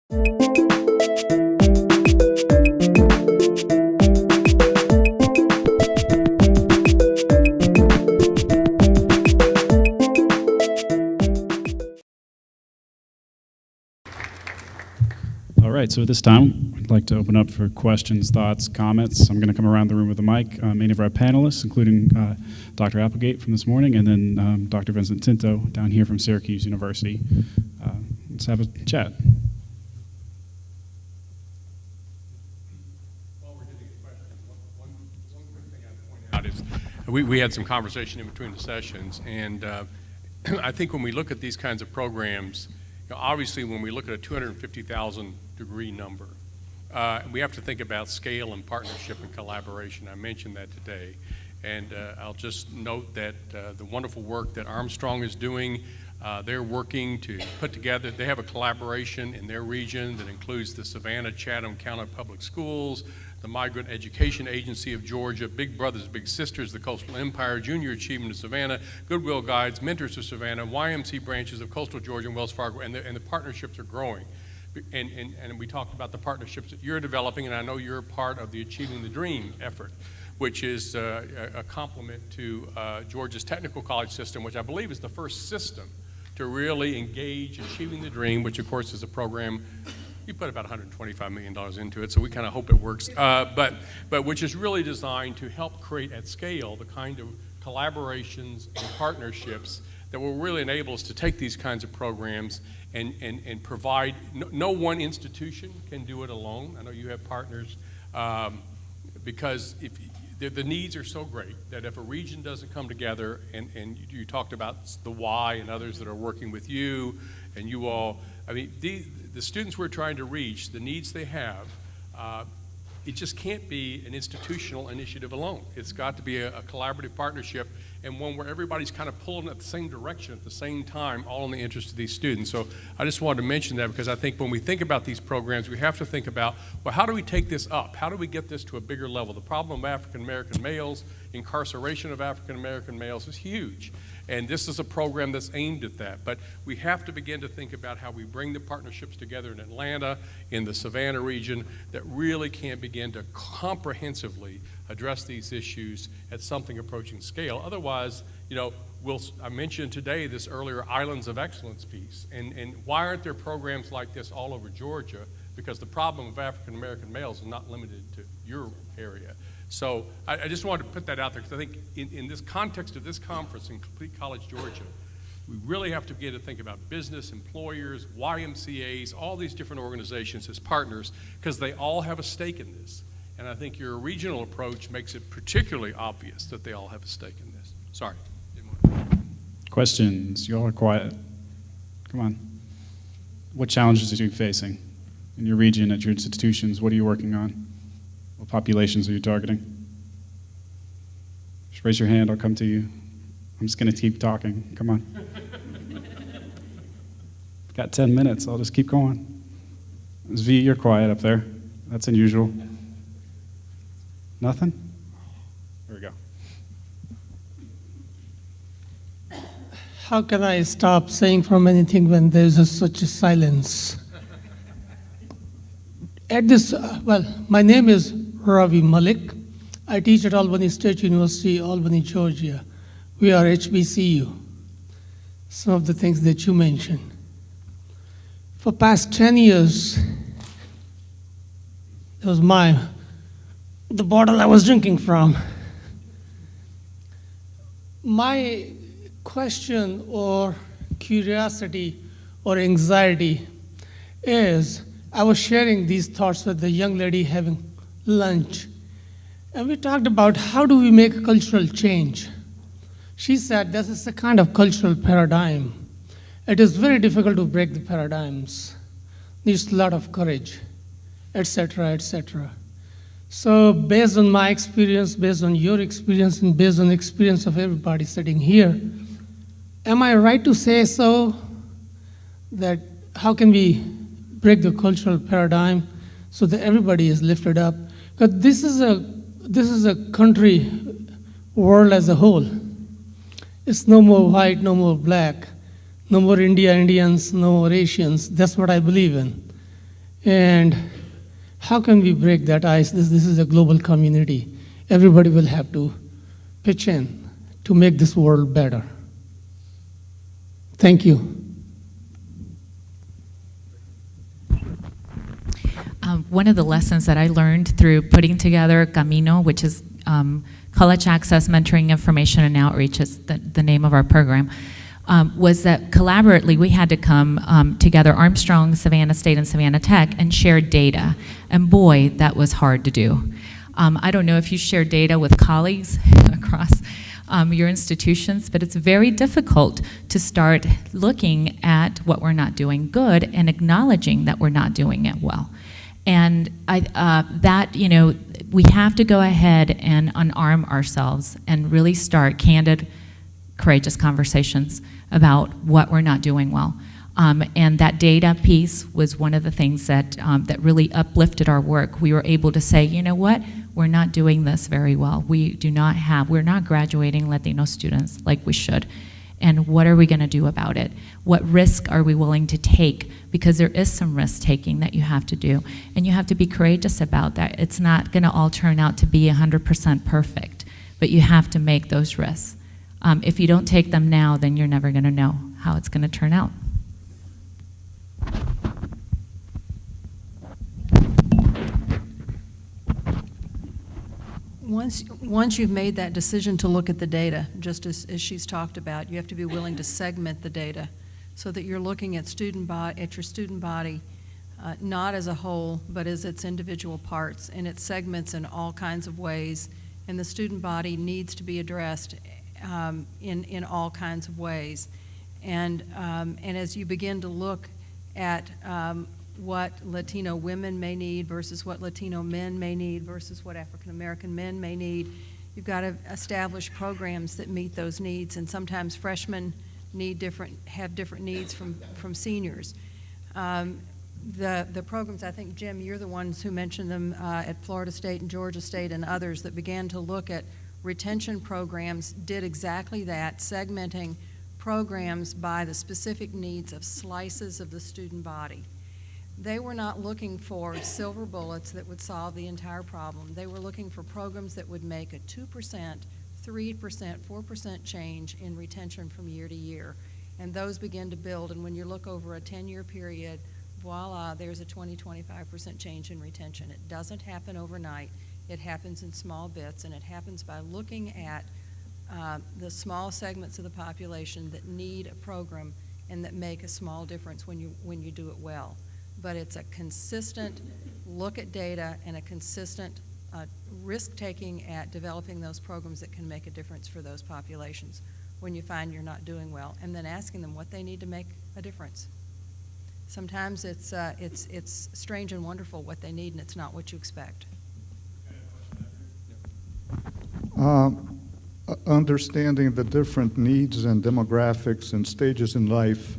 All right, so at this time, I'd like to open up for questions, thoughts, comments. I'm going to come around the room with a mic. Many of our panelists, including Dr. Applegate from this morning, and then Dr. Vincent Tinto down here from Syracuse University. Let's have a chat. While we're getting questions, one quick thing I'd point out is we had some conversation in between the sessions, and I think when we look at these kinds of programs, obviously when we look at a 250,000 degree number, we have to think about scale and partnership and collaboration. I mentioned that today. And I'll just note that the wonderful work that Armstrong is doing, they're working to put together, they have a collaboration in their region that includes the Savannah-Chatham County Public Schools, the Migrant Education Agency of Georgia, Big Brothers Big Sisters, the Coastal Empire, Junior Achievement of Savannah, Goodwill Guides, Mentors of Savannah, YMC branches of Coastal Georgia and Wells Fargo, and the partnerships are growing. And we talked about the partnerships that you're developing, and I know you're a part of the Achieving the Dream effort, which is a complement to Georgia's technical college system, which I believe is the first system to really engage Achieving the Dream, which of course is a program, you put about $125 million into it, so we kind of hope it works, but which is really designed to help create at scale the kind of collaborations and partnerships that will really enable us to take these kinds of programs and provide, no one institution can do it alone. I know you have partners, because if the needs are so great that if a region doesn't come together, and you talked about the Y and others that are working with you, and you all, I mean, the students we're trying to reach, the needs they have, it just can't be an institutional initiative alone. It's got to be a collaborative partnership, and one where everybody's kind of pulling at the same direction at the same time, all in the interest of these students. So I just wanted to mention that, because I think when we think about these programs, we have to think about, well, how do we take this up? How do we get this to a bigger level? The problem of African American males, incarceration of African American males is huge. And this is a program that's aimed at that. But we have to begin to think about how we bring the partnerships together in Atlanta, in the Savannah region, that really can begin to comprehensively address these issues at something approaching scale. Otherwise, I mentioned today this earlier Islands of Excellence piece. And why aren't there programs like this all over Georgia? Because the problem of African American males is not limited to your area. So I just wanted to put that out there, because I think in this context of this conference in Complete College Georgia, we really have to begin to think about business, employers, YMCAs, all these different organizations as partners, because they all have a stake in this. And I think your regional approach makes it particularly obvious that they all have a stake in this. Sorry. Questions? You all are quiet. Come on. What challenges are you facing in your region, at your institutions? What are you working on? What populations are you targeting? Just raise your hand, I'll come to you. I'm just going to keep talking. Come on. Got 10 minutes, I'll just keep going. V, you're quiet up there. That's unusual. Nothing? There we go. How can I stop saying from anything when there's such a silence? My name is Ravi Malik. I teach at Albany State University, Albany, Georgia. We are HBCU. Some of the things that you mentioned. For past 10 years, it was the bottle I was drinking from. My question or curiosity or anxiety is, I was sharing these thoughts with the young lady having lunch, and we talked about how do we make a cultural change. She said this is a kind of cultural paradigm. It is very difficult to break the paradigms. Needs a lot of courage, etc., etc. So based on my experience, based on your experience, and based on the experience of everybody sitting here, am I right to say so, that how can we break the cultural paradigm so that everybody is lifted up? Because this is a country, world as a whole. It's no more white, no more black, no more Indians, no more Asians. That's what I believe in. And how can we break that ice? This is a global community. Everybody will have to pitch in to make this world better. Thank you. One of the lessons that I learned through putting together Camino, which is College Access Mentoring Information and Outreach, is the name of our program, was that collaboratively we had to come together, Armstrong, Savannah State, and Savannah Tech, and share data. And boy, that was hard to do. I don't know if you share data with colleagues across your institutions, but it's very difficult to start looking at what we're not doing good and acknowledging that we're not doing it well. And we have to go ahead and unarm ourselves and really start candid, courageous conversations about what we're not doing well. And that data piece was one of the things that really uplifted our work. We were able to say, you know what, we're not doing this very well. We're not graduating Latino students like we should. And what are we going to do about it? What risk are we willing to take? Because there is some risk taking that you have to do. And you have to be courageous about that. It's not going to all turn out to be 100% perfect, but you have to make those risks. If you don't take them now, then you're never going to know how it's going to turn out. Once you've made that decision to look at the data, just as she's talked about, you have to be willing to segment the data so that you're looking at your student body, not as a whole, but as its individual parts, and its segments in all kinds of ways. And the student body needs to be addressed in all kinds of ways. And as you begin to look at what Latino women may need versus what Latino men may need versus what African American men may need, you've got to establish programs that meet those needs. And sometimes freshmen have different needs from seniors. The programs, I think, Jim, you're the ones who mentioned them at Florida State and Georgia State and others that began to look at retention programs, did exactly that, segmenting programs by the specific needs of slices of the student body. They were not looking for silver bullets that would solve the entire problem. They were looking for programs that would make a 2%, 3%, 4% change in retention from year to year. And those begin to build, and when you look over a 10-year period, voila, there's a 20-25% change in retention. It doesn't happen overnight. It happens in small bits, and it happens by looking at the small segments of the population that need a program and that make a small difference when you do it well. But it's a consistent look at data and a consistent risk-taking at developing those programs that can make a difference for those populations when you find you're not doing well, and then asking them what they need to make a difference. Sometimes it's strange and wonderful what they need, and it's not what you expect. Understanding the different needs and demographics and stages in life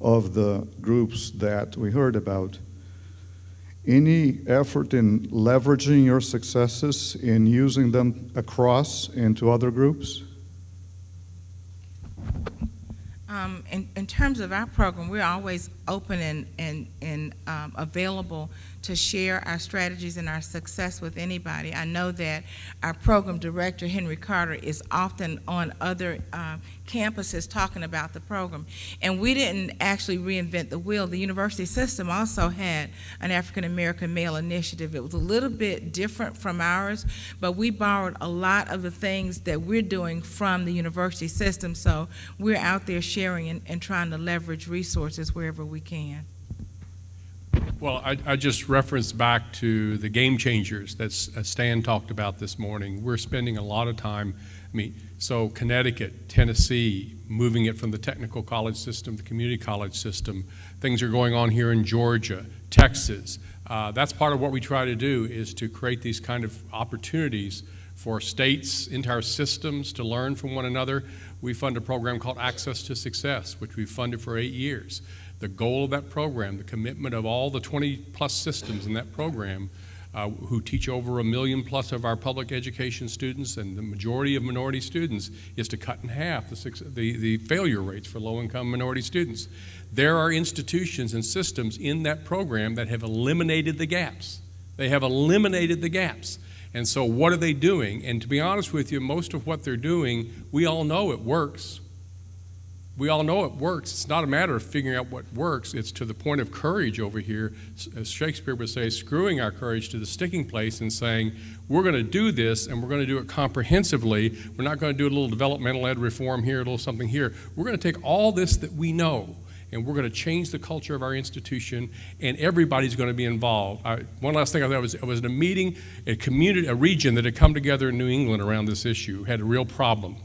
of the groups that we heard about. Any effort in leveraging your successes in using them across into other groups? In terms of our program, we're always open and available to share our strategies and our success with anybody. I know that our program director, Henry Carter, is often on other campuses talking about the program. And we didn't actually reinvent the wheel. The university system also had an African American male initiative. It was a little bit different from ours, but we borrowed a lot of the things that we're doing from the university system. So we're out there sharing and trying to leverage resources wherever we can. Well, I just referenced back to the game changers that Stan talked about this morning. We're spending a lot of time, so Connecticut, Tennessee, moving it from the technical college system to the community college system. Things are going on here in Georgia, Texas. That's part of what we try to do, is to create these kind of opportunities for states, entire systems to learn from one another. We fund a program called Access to Success, which we've funded for 8 years. The goal of that program, the commitment of all the 20-plus systems in that program, who teach over 1 million plus of our public education students, and the majority of minority students, is to cut in half the failure rates for low-income minority students. There are institutions and systems in that program that have eliminated the gaps. They have eliminated the gaps. And so what are they doing? And to be honest with you, most of what they're doing, we all know it works. We all know it works. It's not a matter of figuring out what works. It's to the point of courage over here, as Shakespeare would say, screwing our courage to the sticking place and saying, we're going to do this, and we're going to do it comprehensively. We're not going to do a little developmental ed reform here, a little something here. We're going to take all this that we know, and we're going to change the culture of our institution, and everybody's going to be involved. One last thing I thought was, I was in a meeting, a region that had come together in New England around this issue, had a real problem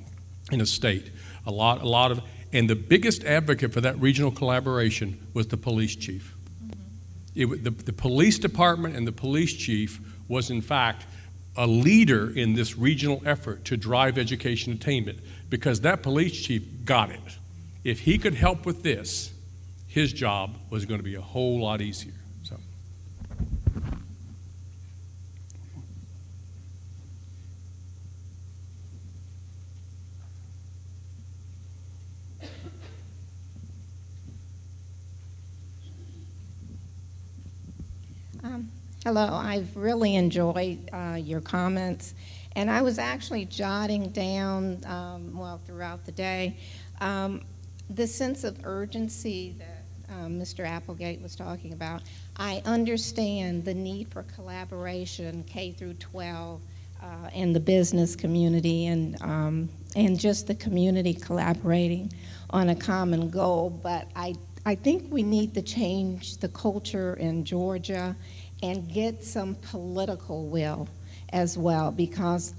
in a state. And the biggest advocate for that regional collaboration was the police chief. The police department and the police chief was, in fact, a leader in this regional effort to drive education attainment, because that police chief got it. If he could help with this, his job was going to be a whole lot easier. So. Hello, I've really enjoyed your comments, and I was actually jotting down, throughout the day, the sense of urgency that Mr. Applegate was talking about. I understand the need for collaboration, K through 12, in the business community, and just the community collaborating on a common goal, but I think we need to change the culture in Georgia and get some political will as well, because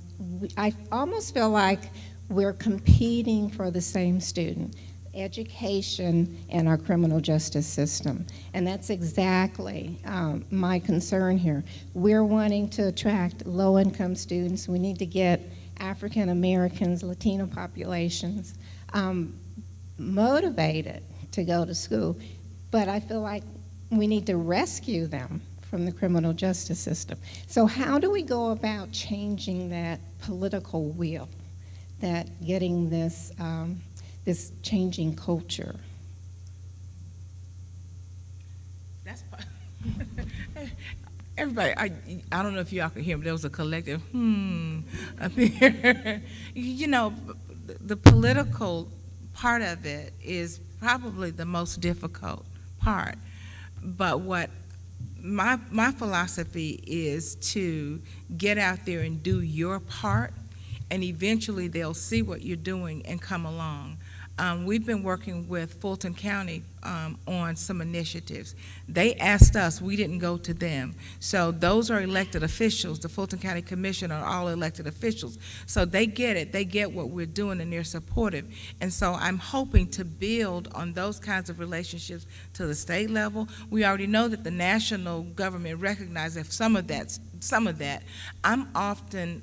I almost feel like we're competing for the same student, education and our criminal justice system. And that's exactly my concern here. We're wanting to attract low-income students. We need to get African Americans, Latino populations motivated to go to school, but I feel like we need to rescue them from the criminal justice system. So how do we go about changing that political will, that getting this, this changing culture? That's everybody. I don't know if y'all can hear, but there was a collective up here. You know, the political part of it is probably the most difficult part. But what my philosophy is to get out there and do your part, and eventually they'll see what you're doing and come along. We've been working with Fulton County on some initiatives. They asked us, we didn't go to them. So those are elected officials. The Fulton County Commission are all elected officials. So they get it, they get what we're doing, and they're supportive. And so I'm hoping to build on those kinds of relationships to the state level. We already know that the national government recognizes some of that. I'm often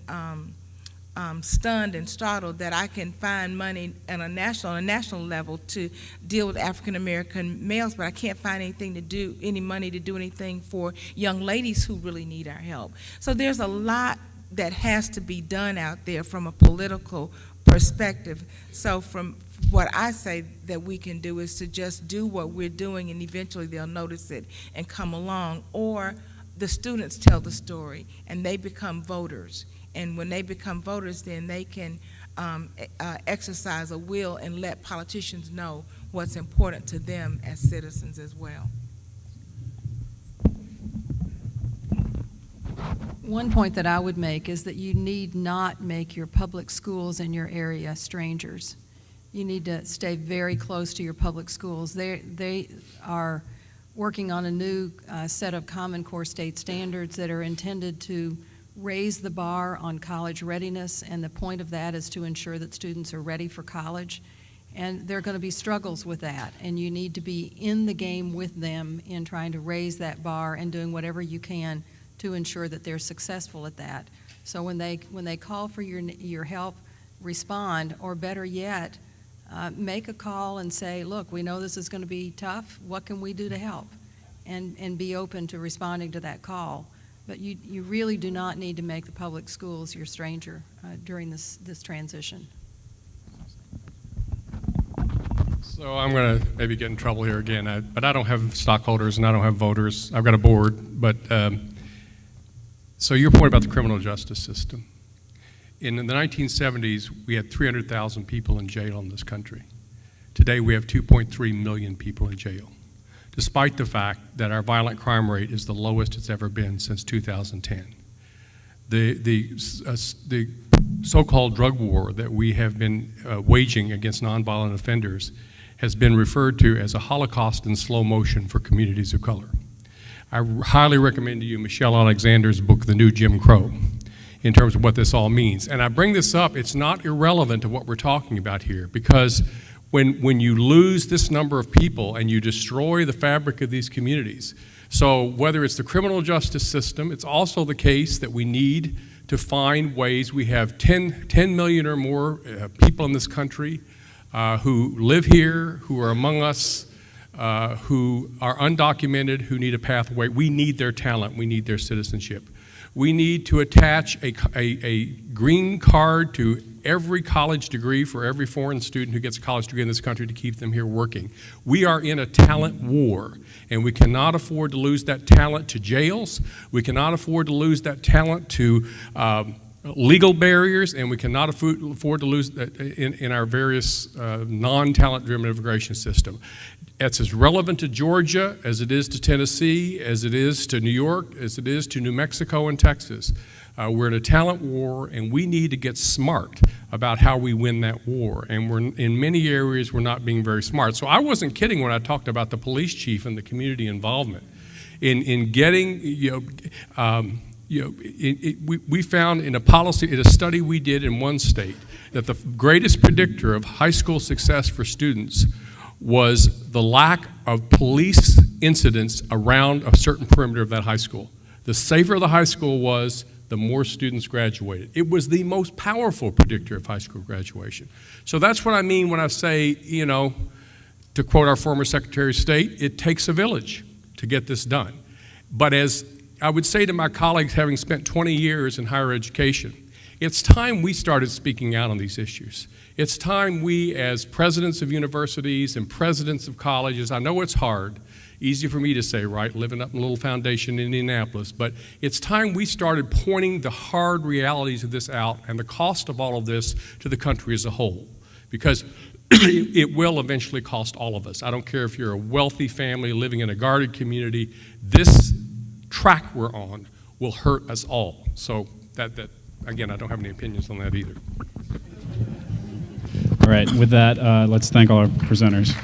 stunned and startled that I can find money on a national level to deal with African American males, but I can't find any money to do anything for young ladies who really need our help. So there's a lot that has to be done out there from a political perspective. So from what I say that we can do is to just do what we're doing, and eventually they'll notice it and come along, or the students tell the story and they become voters. And when they become voters, then they can exercise a will and let politicians know what's important to them as citizens as well. One point that I would make is that you need not make your public schools in your area strangers. You need to stay very close to your public schools. They are working on a new set of Common Core state standards that are intended to raise the bar on college readiness, and the point of that is to ensure that students are ready for college. And there are going to be struggles with that, and you need to be in the game with them in trying to raise that bar and doing whatever you can to ensure that they're successful at that. So when they call for your help, respond, or better yet, make a call and say, look, we know this is going to be tough. What can we do to help? And be open to responding to that call. But you really do not need to make the public schools your stranger during this transition. So I'm going to maybe get in trouble here again, but I don't have stockholders and I don't have voters. I've got a board, but so your point about the criminal justice system. In the 1970s, we had 300,000 people in jail in this country. Today, we have 2.3 million people in jail, despite the fact that our violent crime rate is the lowest it's ever been since 2010. The so-called drug war that we have been waging against nonviolent offenders has been referred to as a Holocaust in slow motion for communities of color. I highly recommend to you Michelle Alexander's book, The New Jim Crow, in terms of what this all means. And I bring this up, it's not irrelevant to what we're talking about here, because when you lose this number of people and you destroy the fabric of these communities, so whether it's the criminal justice system, it's also the case that we need to find ways. We have 10 million or more people in this country who live here, who are among us, who are undocumented, who need a pathway. We need their talent. We need their citizenship. We need to attach a green card to every college degree for every foreign student who gets a college degree in this country to keep them here working. We are in a talent war, and we cannot afford to lose that talent to jails. We cannot afford to lose that talent to legal barriers, and we cannot afford to lose that in our various non-talent-driven immigration system. It's as relevant to Georgia as it is to Tennessee, as it is to New York, as it is to New Mexico and Texas. We're in a talent war, and we need to get smart about how we win that war. And in many areas, we're not being very smart. So I wasn't kidding when I talked about the police chief and the community involvement in getting, we found in a study we did in one state that the greatest predictor of high school success for students was the lack of police incidents around a certain perimeter of that high school. The safer the high school was, the more students graduated. It was the most powerful predictor of high school graduation. So that's what I mean when I say, to quote our former Secretary of State, it takes a village to get this done. But as I would say to my colleagues, having spent 20 years in higher education, it's time we started speaking out on these issues. It's time we, as presidents of universities and presidents of colleges, I know it's hard, easy for me to say, right, living up in a little foundation in Indianapolis, but it's time we started pointing the hard realities of this out and the cost of all of this to the country as a whole, because it will eventually cost all of us. I don't care if you're a wealthy family living in a guarded community, this track we're on will hurt us all. So that again, I don't have any opinions on that either. All right, with that, let's thank all our presenters.